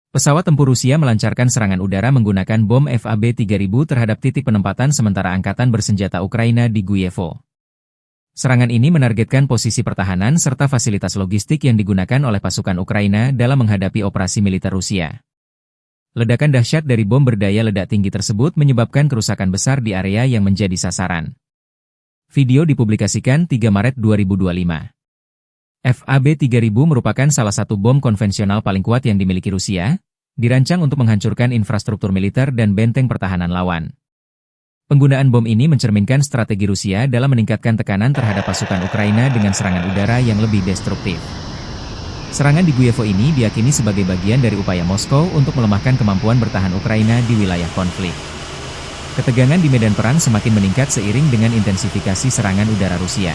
Pesawat tempur Rusia melancarkan serangan udara menggunakan bom FAB-3000 terhadap titik penempatan sementara angkatan bersenjata Ukraina di Guyevo. Serangan ini menargetkan posisi pertahanan serta fasilitas logistik yang digunakan oleh pasukan Ukraina dalam menghadapi operasi militer Rusia. Ledakan dahsyat dari bom berdaya ledak tinggi tersebut menyebabkan kerusakan besar di area yang menjadi sasaran. Video dipublikasikan 3 Maret 2025. FAB-3000 merupakan salah satu bom konvensional paling kuat yang dimiliki Rusia, dirancang untuk menghancurkan infrastruktur militer dan benteng pertahanan lawan. Penggunaan bom ini mencerminkan strategi Rusia dalam meningkatkan tekanan terhadap pasukan Ukraina dengan serangan udara yang lebih destruktif. Serangan di Guyevo ini diyakini sebagai bagian dari upaya Moskow untuk melemahkan kemampuan bertahan Ukraina di wilayah konflik. Ketegangan di medan perang semakin meningkat seiring dengan intensifikasi serangan udara Rusia.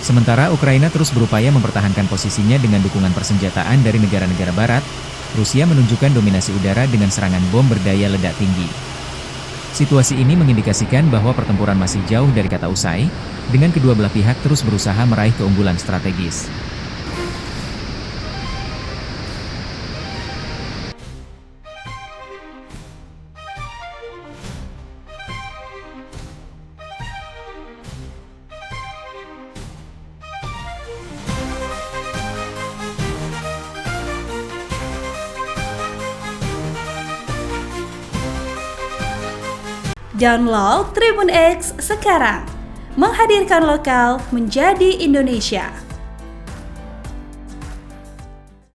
Sementara Ukraina terus berupaya mempertahankan posisinya dengan dukungan persenjataan dari negara-negara barat, Rusia menunjukkan dominasi udara dengan serangan bom berdaya ledak tinggi. Situasi ini mengindikasikan bahwa pertempuran masih jauh dari kata usai, dengan kedua belah pihak terus berusaha meraih keunggulan strategis. Download Tribun X sekarang, menghadirkan lokal menjadi Indonesia.